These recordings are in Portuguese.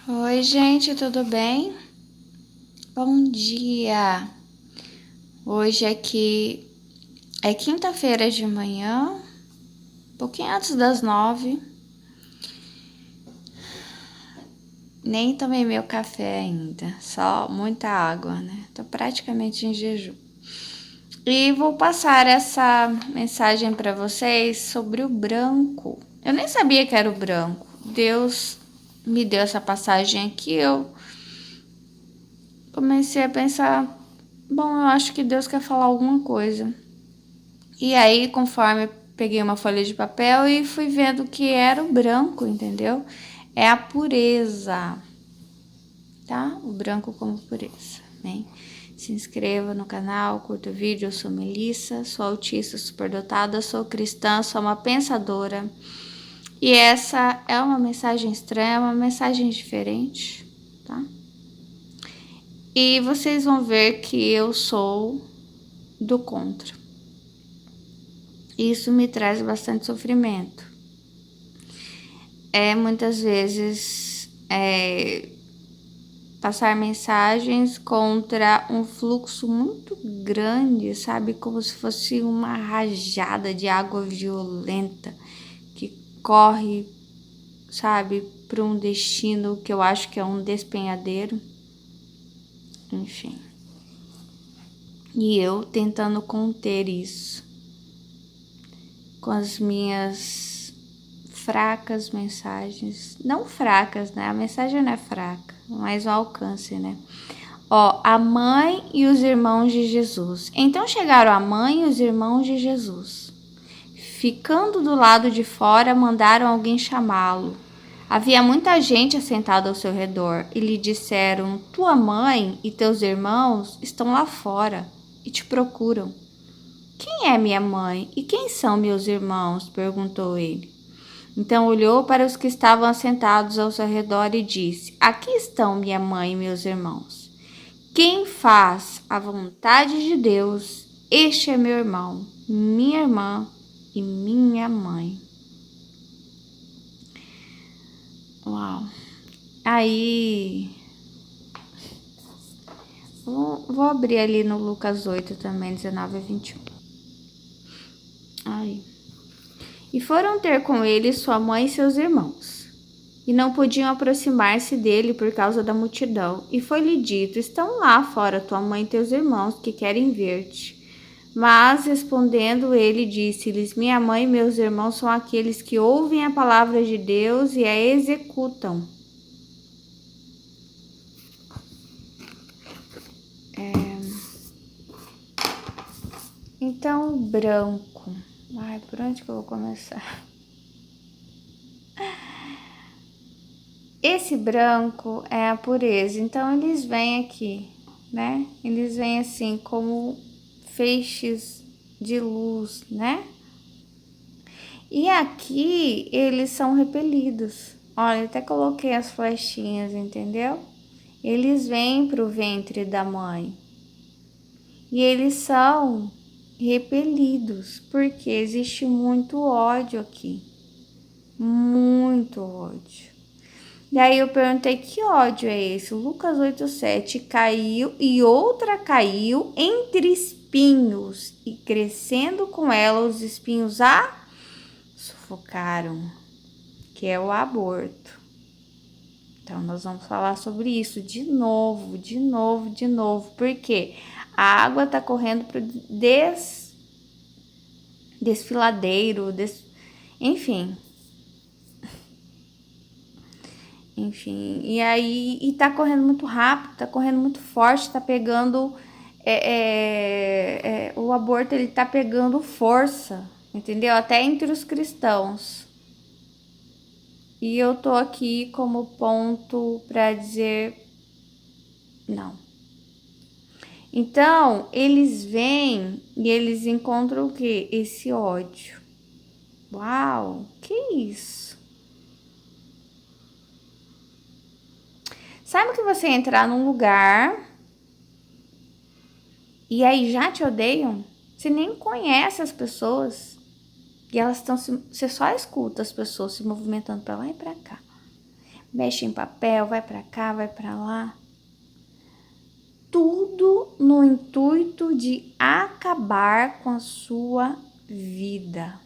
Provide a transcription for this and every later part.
Oi, gente, tudo bem? Bom dia! Hoje aqui é quinta-feira de manhã, um pouquinho antes das 9. Nem tomei meu café ainda, só muita água, né? Tô praticamente em jejum. E vou passar essa mensagem para vocês sobre o branco. Eu nem sabia que era o branco. Deus me deu essa passagem aqui, eu comecei a pensar, bom, eu acho que Deus quer falar alguma coisa. E aí, conforme peguei uma folha de papel e fui vendo que era o branco, entendeu? É a pureza, tá? O branco como pureza, né? Se inscreva no canal, curta o vídeo. Eu sou Melissa, sou autista superdotada, sou cristã, sou uma pensadora. E essa é uma mensagem estranha, uma mensagem diferente, tá? E vocês vão ver que eu sou do contra. Isso me traz bastante sofrimento. Muitas vezes passar mensagens contra um fluxo muito grande, sabe? Como se fosse uma rajada de água violenta que corre, sabe, para um destino que eu acho que é um despenhadeiro. Enfim. E eu tentando conter isso com as minhas fracas mensagens. Não fracas, né? A mensagem não é fraca, mas o alcance, né? Ó, a mãe e os irmãos de Jesus. Então chegaram a mãe e os irmãos de Jesus. Ficando do lado de fora, mandaram alguém chamá-lo. Havia muita gente assentada ao seu redor e lhe disseram: Tua mãe e teus irmãos estão lá fora e te procuram. Quem é minha mãe e quem são meus irmãos? Perguntou ele. Então olhou para os que estavam assentados ao seu redor e disse: Aqui estão minha mãe e meus irmãos. Quem faz a vontade de Deus, este é meu irmão, minha irmã e minha mãe. Uau! Aí, vou abrir ali no Lucas 8 também, 19 a 21. Aí. E foram ter com ele sua mãe e seus irmãos. E não podiam aproximar-se dele por causa da multidão. E foi-lhe dito: Estão lá fora tua mãe e teus irmãos, que querem ver-te. Mas, respondendo ele, disse-lhes: Minha mãe e meus irmãos são aqueles que ouvem a palavra de Deus e a executam. Então, branco. Ai, por onde que eu vou começar? Esse branco é a pureza. Então, eles vêm aqui, né? Eles vêm assim como feixes de luz, né? E aqui eles são repelidos. Olha, eu até coloquei as flechinhas, entendeu? Eles vêm para o ventre da mãe. E eles são repelidos, porque existe muito ódio aqui. Muito ódio. Daí eu perguntei: que ódio é esse? Lucas 8:7, caiu e outra caiu entre espinhos, e crescendo com ela os espinhos a sufocaram, que é o aborto. Então nós vamos falar sobre isso de novo, porque a água tá correndo pro desfiladeiro, enfim. Enfim, e aí, e tá correndo muito rápido, tá correndo muito forte, tá pegando, o aborto, ele tá pegando força, entendeu? Até entre os cristãos. E eu tô aqui como ponto para dizer não. Então, eles vêm e eles encontram o quê? Esse ódio. Uau, que isso? Sabe que você entrar num lugar e aí já te odeiam? Você nem conhece as pessoas. E elas estão você só escuta as pessoas se movimentando para lá e para cá. mexe em papel, vai para cá, vai para lá. Tudo no intuito de acabar com a sua vida.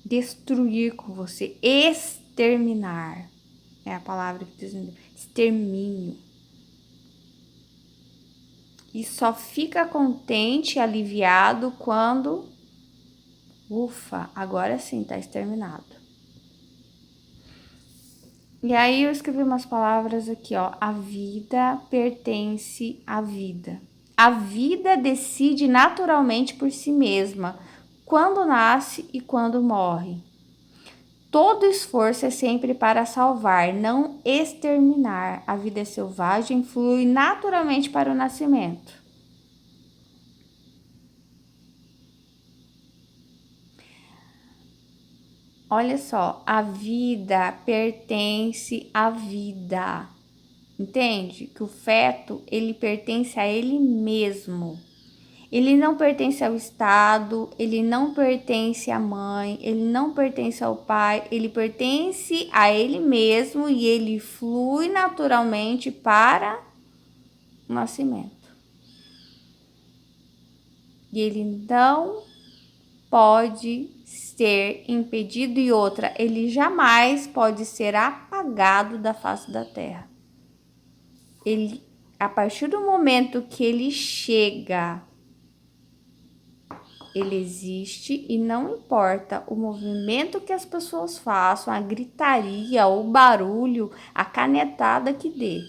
Destruir com você, exterminar. É a palavra que diz, extermínio. E só fica contente e aliviado quando, ufa, agora sim tá exterminado. E aí eu escrevi umas palavras aqui, ó. A vida pertence à vida. A vida decide naturalmente por si mesma, quando nasce e quando morre. Todo esforço é sempre para salvar, não exterminar. A vida é selvagem, flui naturalmente para o nascimento. Olha só, a vida pertence à vida. Entende? Que o feto, ele pertence a ele mesmo. Ele não pertence ao Estado, ele não pertence à mãe, ele não pertence ao pai, ele pertence a ele mesmo e ele flui naturalmente para o nascimento. E ele não pode ser impedido, e outra, ele jamais pode ser apagado da face da terra. Ele, a partir do momento que ele chega, ele existe e não importa o movimento que as pessoas façam, a gritaria, o barulho, a canetada que dê.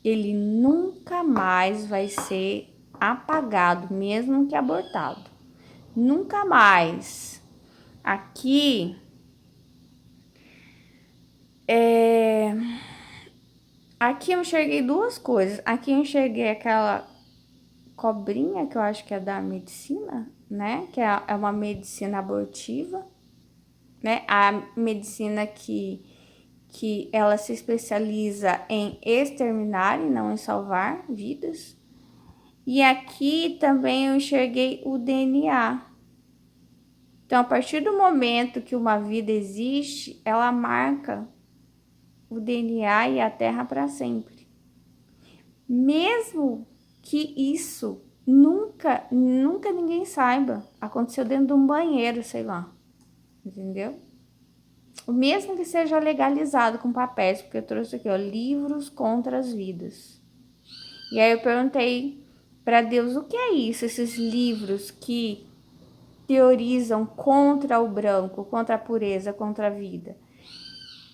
Ele nunca mais vai ser apagado, mesmo que abortado. Nunca mais. Aqui Aqui eu enxerguei duas coisas. Aqui eu enxerguei aquela cobrinha que eu acho que é da medicina, né? Que é uma medicina abortiva, né? A medicina que ela se especializa em exterminar e não em salvar vidas. E aqui também eu enxerguei o DNA. Então, a partir do momento que uma vida existe, ela marca o DNA e a Terra para sempre. Mesmo que isso nunca ninguém saiba, aconteceu dentro de um banheiro, sei lá, entendeu? O mesmo que seja legalizado com papéis, porque eu trouxe aqui, ó, livros contra as vidas. E aí eu perguntei para Deus, o que é isso, esses livros que teorizam contra o branco, contra a pureza, contra a vida,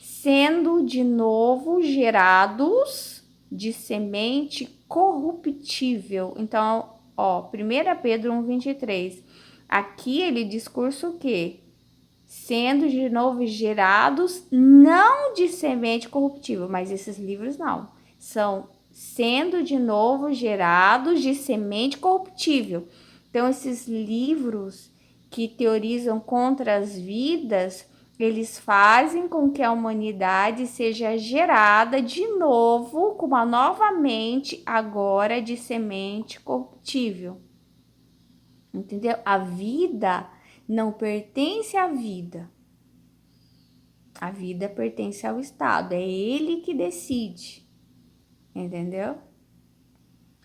sendo de novo gerados de semente corruptível. Então, ó, 1 Pedro 1,23. Aqui ele discurso o quê? Sendo de novo gerados, não de semente corruptível, mas esses livros não. São sendo de novo gerados de semente corruptível. Então, esses livros que teorizam contra as vidas, eles fazem com que a humanidade seja gerada de novo, com uma nova mente, agora de semente corruptível. Entendeu? A vida não pertence à vida. A vida pertence ao Estado. É ele que decide. Entendeu?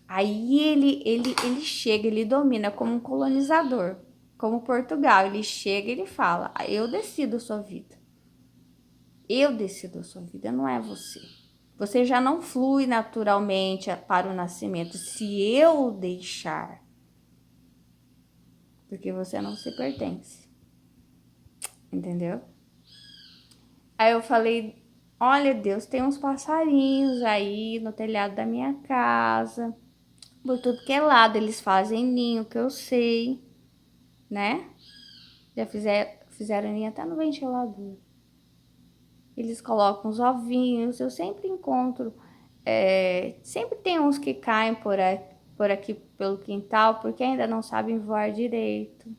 Aí ele chega, ele domina como um colonizador. Como Portugal, ele chega e ele fala, eu decido a sua vida. Eu decido a sua vida, não é você. Você já não flui naturalmente para o nascimento, se eu deixar. Porque você não se pertence. Entendeu? Aí eu falei, olha Deus, tem uns passarinhos aí no telhado da minha casa. Por tudo que é lado, eles fazem ninho, que eu sei, né? Já fizeram ninho até no ventilador. Eles colocam os ovinhos, eu sempre encontro, sempre tem uns que caem por aqui pelo quintal, porque ainda não sabem voar direito.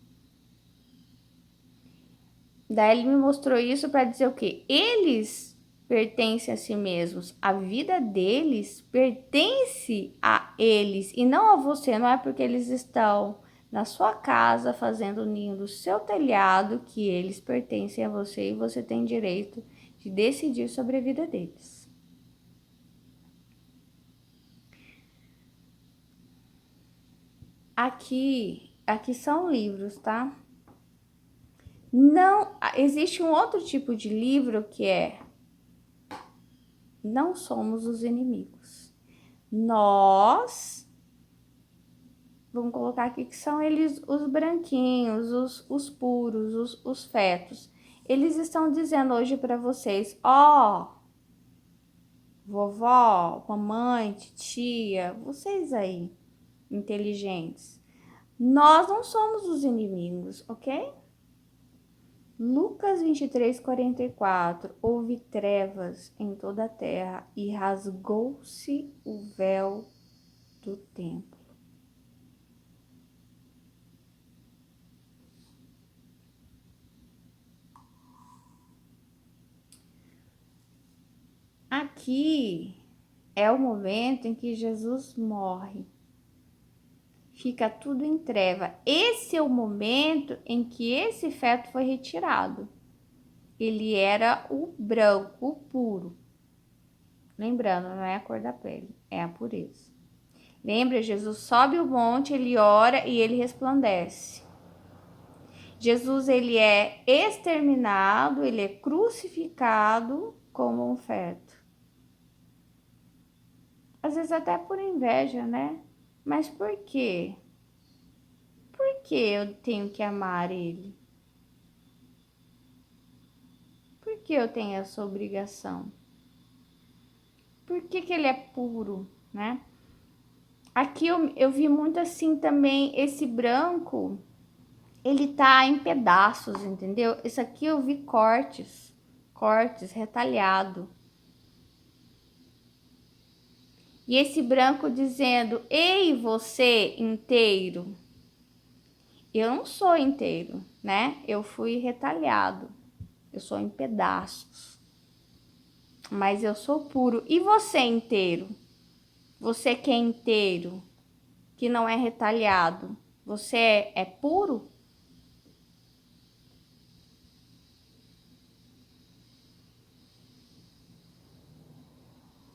Daí ele me mostrou isso para dizer o quê? Eles pertencem a si mesmos, a vida deles pertence a eles e não a você, não é porque eles estão na sua casa fazendo o ninho do seu telhado que eles pertencem a você e você tem direito de decidir sobre a vida deles. Aqui são livros, tá? Não, existe um outro tipo de livro que é Não somos os inimigos. Nós, vamos colocar aqui que são eles os branquinhos, os puros, os fetos. Eles estão dizendo hoje para vocês, ó, vovó, mamãe, titia, vocês aí, inteligentes. Nós não somos os inimigos, ok? Lucas 23:44. Houve trevas em toda a terra e rasgou-se o véu do templo. Aqui é o momento em que Jesus morre. Fica tudo em treva. Esse é o momento em que esse feto foi retirado. Ele era o branco, o puro. Lembrando, não é a cor da pele, é a pureza. Lembra, Jesus sobe o monte, ele ora e ele resplandece. Jesus, ele é exterminado, ele é crucificado como um feto. Às vezes até por inveja, né? Mas por quê? Por que eu tenho que amar ele? Por que eu tenho essa obrigação? Por que ele é puro, né? Aqui eu vi muito assim também, esse branco, ele tá em pedaços, entendeu? Esse aqui eu vi cortes, retalhado. E esse branco dizendo, ei, você inteiro. Eu não sou inteiro, né? Eu fui retalhado, eu sou em pedaços. Mas eu sou puro. E você inteiro? Você que é inteiro, que não é retalhado, você é puro?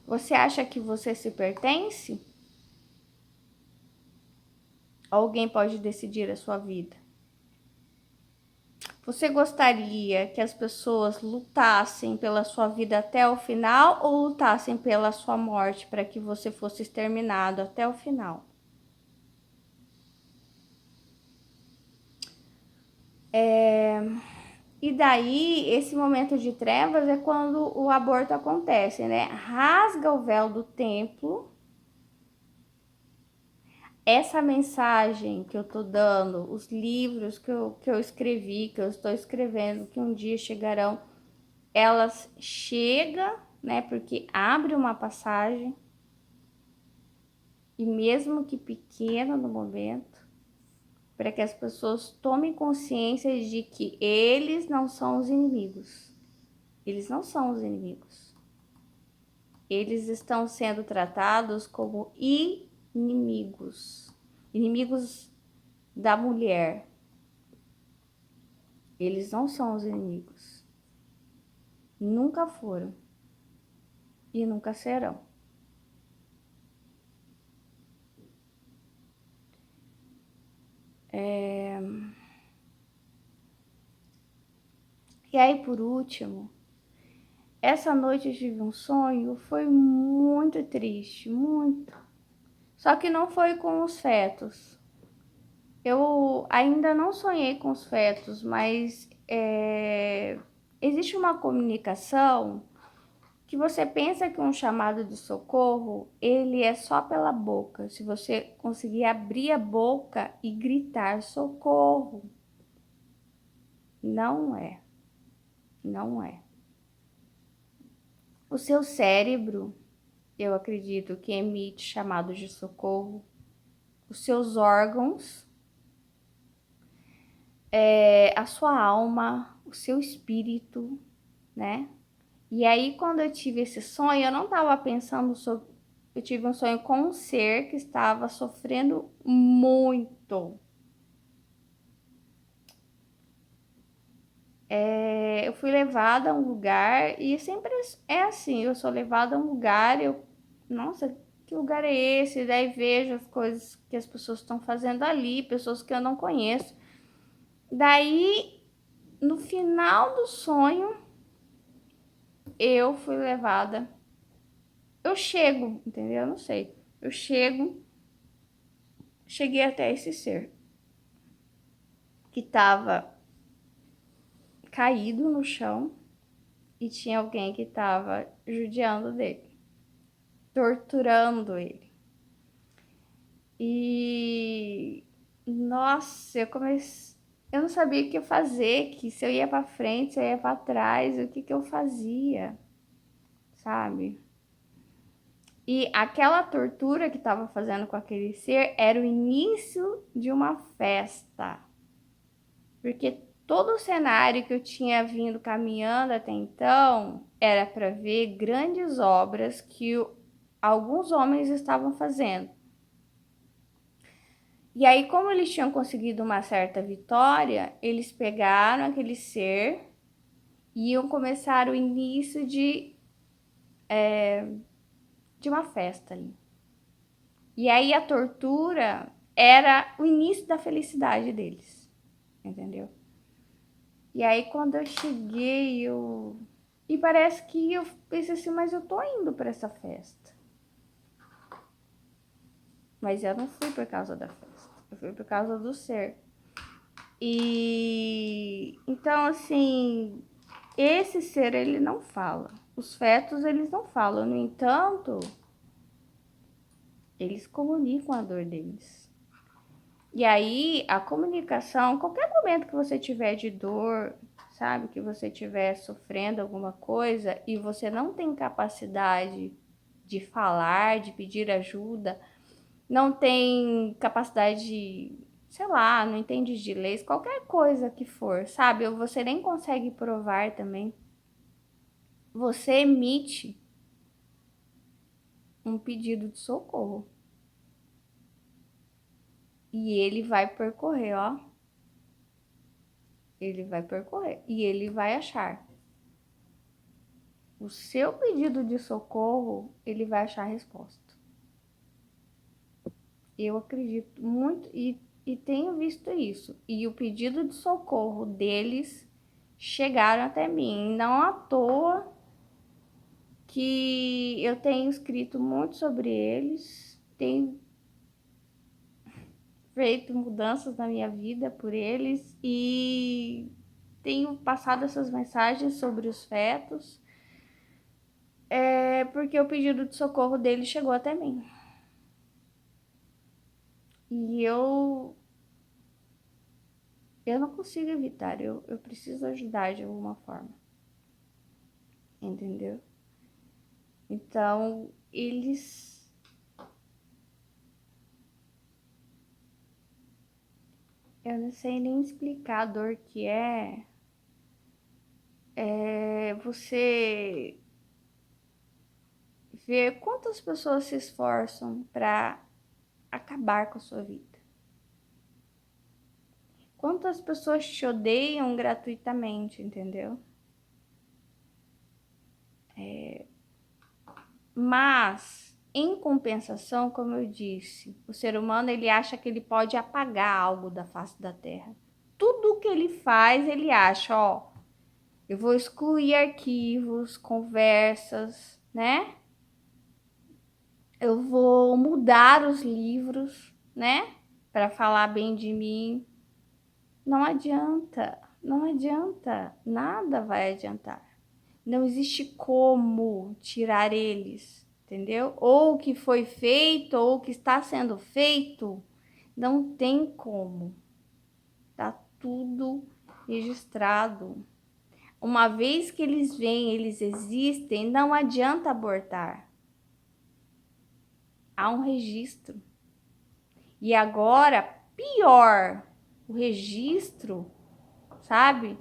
Você acha que você se pertence? Alguém pode decidir a sua vida. Você gostaria que as pessoas lutassem pela sua vida até o final ou lutassem pela sua morte para que você fosse exterminado até o final? E daí, esse momento de trevas é quando o aborto acontece, né? Rasga o véu do templo. Essa mensagem que eu tô dando, os livros que eu escrevi, que eu estou escrevendo, que um dia chegarão, elas chegam, né? Porque abre uma passagem, e mesmo que pequena no momento, para que as pessoas tomem consciência de que eles não são os inimigos. Eles não são os inimigos. Eles estão sendo tratados como inimigos. Inimigos da mulher. Eles não são os inimigos. Nunca foram. E nunca serão. E aí, por último, essa noite eu tive um sonho, foi muito triste, muito. Só que não foi com os fetos. Eu ainda não sonhei com os fetos, mas existe uma comunicação que você pensa que um chamado de socorro, ele é só pela boca. Se você conseguir abrir a boca e gritar socorro. Não é. Não é. O seu cérebro, eu acredito que emite chamados de socorro. Os seus órgãos, a sua alma, o seu espírito, né? E aí, quando eu tive esse sonho, eu não estava pensando sobre. Eu tive um sonho com um ser que estava sofrendo muito. Eu fui levada a um lugar e sempre é assim, eu sou levada a um lugar, nossa, que lugar é esse? Daí vejo as coisas que as pessoas estão fazendo ali, pessoas que eu não conheço. Daí, no final do sonho, eu fui levada. Eu chego, entendeu? Eu não sei. Cheguei até esse ser que tava caído no chão e tinha alguém que tava judiando dele, torturando ele. E nossa, eu não sabia o que fazer, que se eu ia para frente, se eu ia para trás, o que que eu fazia, sabe? E aquela tortura que estava fazendo com aquele ser era o início de uma festa. Porque todo o cenário que eu tinha vindo caminhando até então era para ver grandes obras que alguns homens estavam fazendo. E aí, como eles tinham conseguido uma certa vitória, eles pegaram aquele ser e iam começar o início de uma festa ali. E aí a tortura era o início da felicidade deles, entendeu? E aí quando eu cheguei, e parece que eu pensei assim, mas eu tô indo para essa festa. Mas eu não fui por causa da festa, eu fui por causa do ser. E então assim, esse ser ele não fala. Os fetos eles não falam, no entanto, eles comunicam a dor deles. E aí, a comunicação, qualquer momento que você tiver de dor, sabe, que você estiver sofrendo alguma coisa e você não tem capacidade de falar, de pedir ajuda, não tem capacidade de, sei lá, não entende de leis, qualquer coisa que for, sabe, ou você nem consegue provar também, você emite um pedido de socorro. E ele vai percorrer, ó. Ele vai percorrer e ele vai achar. O seu pedido de socorro, ele vai achar a resposta. Eu acredito muito e tenho visto isso. E o pedido de socorro deles chegaram até mim. Não à toa que eu tenho escrito muito sobre eles, tenho feito mudanças na minha vida por eles e tenho passado essas mensagens sobre os fetos, porque o pedido de socorro dele chegou até mim. E eu não consigo evitar, eu preciso ajudar de alguma forma, entendeu? Então, eu não sei nem explicar a dor que você ver quantas pessoas se esforçam para acabar com a sua vida. Quantas pessoas te odeiam gratuitamente, entendeu? Mas, em compensação, como eu disse, o ser humano ele acha que ele pode apagar algo da face da Terra. Tudo que ele faz, ele acha, ó, eu vou excluir arquivos, conversas, né? Eu vou mudar os livros, né? Para falar bem de mim. Não adianta, não adianta, nada vai adiantar. Não existe como tirar eles, entendeu? Ou o que foi feito, ou o que está sendo feito, não tem como. Tá tudo registrado. Uma vez que eles vêm, eles existem, não adianta abortar. Há um registro. E agora, pior, o registro, sabe?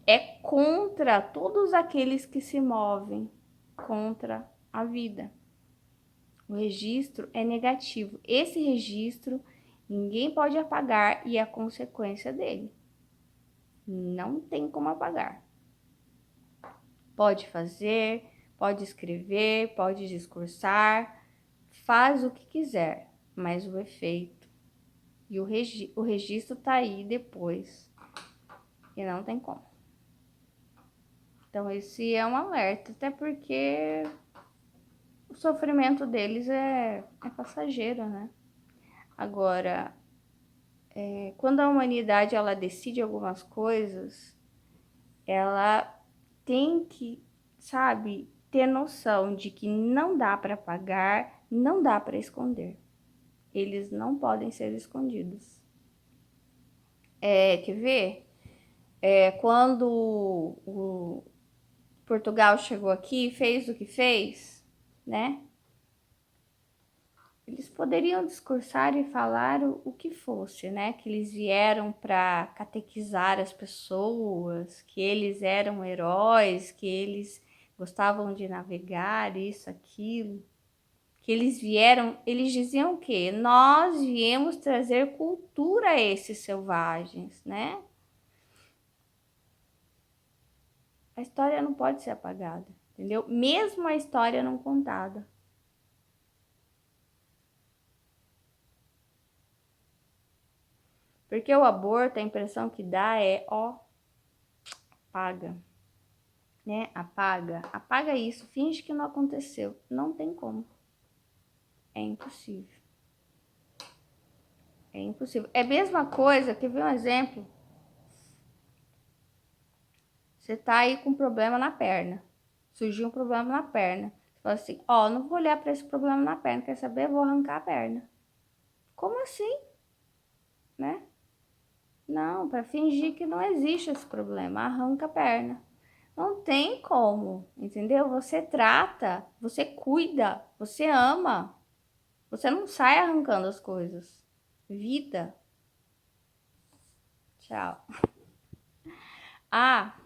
É contra todos aqueles que se movem contra a vida. O registro é negativo. Esse registro ninguém pode apagar e é a consequência dele. Não tem como apagar. Pode fazer, pode escrever, pode discursar, faz o que quiser, mas o efeito e o registro tá aí depois e não tem como. Então esse é um alerta, até porque o sofrimento deles é passageiro, né? Agora, quando a humanidade ela decide algumas coisas, ela tem que, sabe, ter noção de que não dá para apagar, não dá para esconder. Eles não podem ser escondidos. Quer ver? Quando o Portugal chegou aqui e fez o que fez, né? Eles poderiam discursar e falar o que fosse, né? Que eles vieram para catequizar as pessoas, que eles eram heróis, que eles gostavam de navegar, isso, aquilo. Que eles vieram, eles diziam o quê? Nós viemos trazer cultura a esses selvagens, né? A história não pode ser apagada, entendeu? Mesmo a história não contada. Porque o aborto, a impressão que dá é, ó, apaga, né? Apaga isso, finge que não aconteceu. Não tem como. É impossível. É impossível. É a mesma coisa, quer ver um exemplo? Você tá aí com um problema na perna. Surgiu um problema na perna. Você fala assim, ó, não vou olhar para esse problema na perna, quer saber? Vou arrancar a perna. Como assim, né? Não, para fingir que não existe esse problema, arranca a perna. Não tem como, entendeu? Você trata, você cuida, você ama. Você não sai arrancando as coisas. Vida. Tchau. Ah,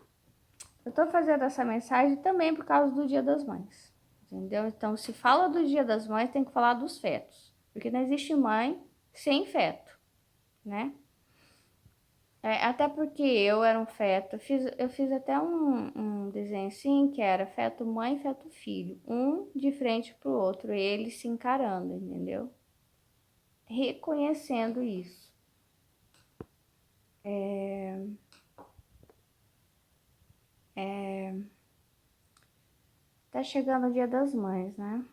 eu tô fazendo essa mensagem também por causa do Dia das Mães. Entendeu? Então, se fala do Dia das Mães, tem que falar dos fetos. Porque não existe mãe sem feto, né? Até porque eu era um feto. Eu fiz até um desenho assim, que era feto mãe e feto filho. Um de frente pro outro, eles se encarando, entendeu? Reconhecendo isso. Tá chegando o Dia das Mães, né?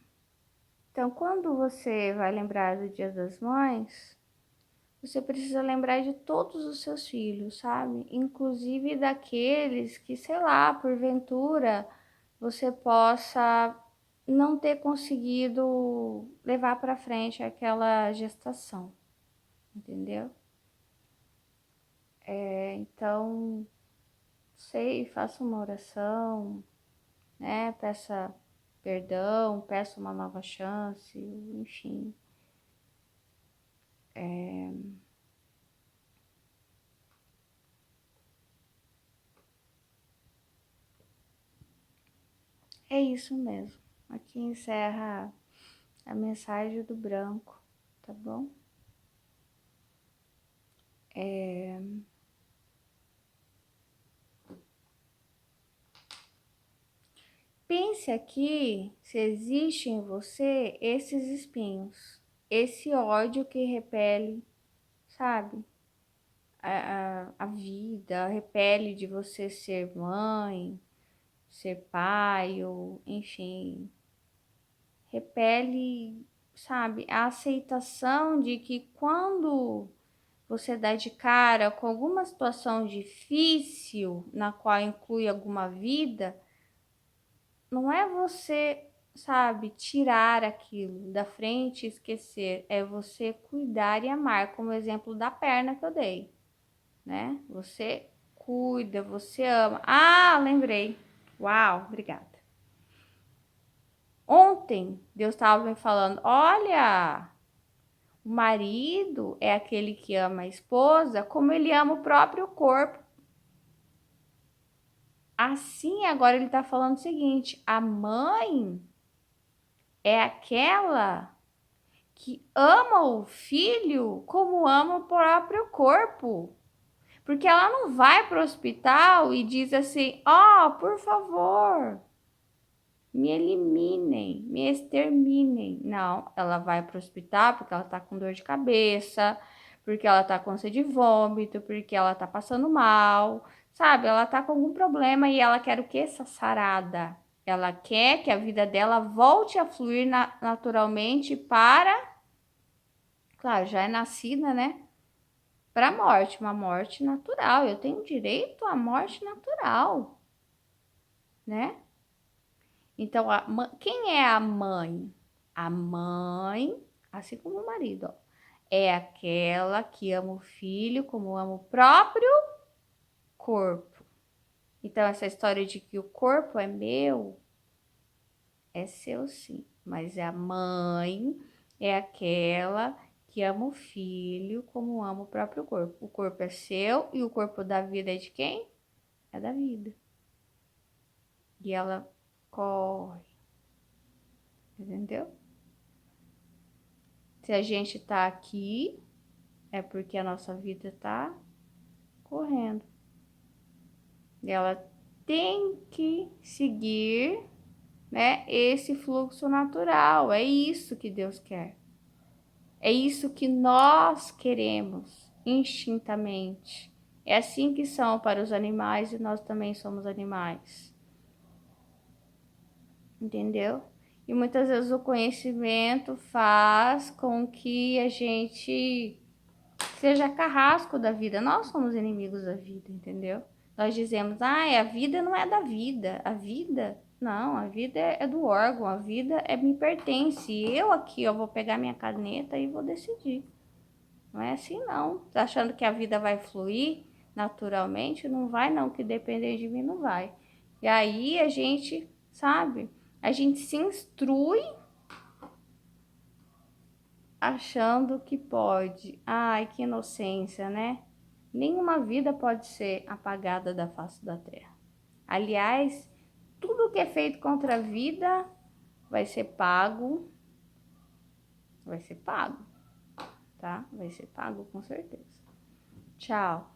Então, quando você vai lembrar do Dia das Mães, você precisa lembrar de todos os seus filhos, sabe? Inclusive daqueles que, sei lá, porventura você possa não ter conseguido levar para frente aquela gestação, entendeu? Então, sei, faça uma oração, né? Peça perdão, peça uma nova chance, enfim. É isso mesmo. Aqui encerra a mensagem do branco, tá bom? Pense aqui se existe em você esses espinhos, esse ódio que repele, sabe? A vida, repele de você ser mãe, ser pai, ou enfim, repele, sabe? A aceitação de que quando você dá de cara com alguma situação difícil, na qual inclui alguma vida, não é você, sabe, tirar aquilo da frente e esquecer, é você cuidar e amar, como o exemplo da perna que eu dei, né? Você cuida, você ama. Ah, lembrei. Uau, obrigada. Ontem, Deus estava me falando: olha, o marido é aquele que ama a esposa como ele ama o próprio corpo. Assim, agora ele está falando o seguinte: a mãe é aquela que ama o filho como ama o próprio corpo. Porque ela não vai para o hospital e diz assim: ó, por favor, me eliminem, me exterminem. Não, ela vai para o hospital porque ela tá com dor de cabeça, porque ela tá com sede de vômito, porque ela tá passando mal, sabe? Ela tá com algum problema e ela quer o quê? Essa sarada. Ela quer que a vida dela volte a fluir naturalmente para, claro, já é nascida, né? Para a morte, uma morte natural. Eu tenho direito à morte natural, né? Então, quem é a mãe? A mãe, assim como o marido, ó, é aquela que ama o filho como ama o próprio corpo. Então, essa história de que o corpo é meu, é seu sim, mas a mãe é aquela que ama o filho como ama o próprio corpo. O corpo é seu e o corpo da vida é de quem? É da vida. E ela corre, entendeu? Se a gente tá aqui, é porque a nossa vida tá correndo. E ela tem que seguir, né, esse fluxo natural. É isso que Deus quer. É isso que nós queremos instintamente. É assim que são para os animais e nós também somos animais. Entendeu? E muitas vezes o conhecimento faz com que a gente seja carrasco da vida. Nós somos inimigos da vida, entendeu? Nós dizemos, a vida não é da vida. A vida, não, a vida é do órgão, a vida me pertence. Eu aqui, eu vou pegar minha caneta e vou decidir. Não é assim, não. Tá achando que a vida vai fluir naturalmente? Não vai, não. Que depender de mim, não vai. E aí a gente, sabe? A gente se instrui achando que pode. Ai, que inocência, né? Nenhuma vida pode ser apagada da face da terra. Aliás, tudo que é feito contra a vida vai ser pago. Vai ser pago, tá? Vai ser pago com certeza. Tchau.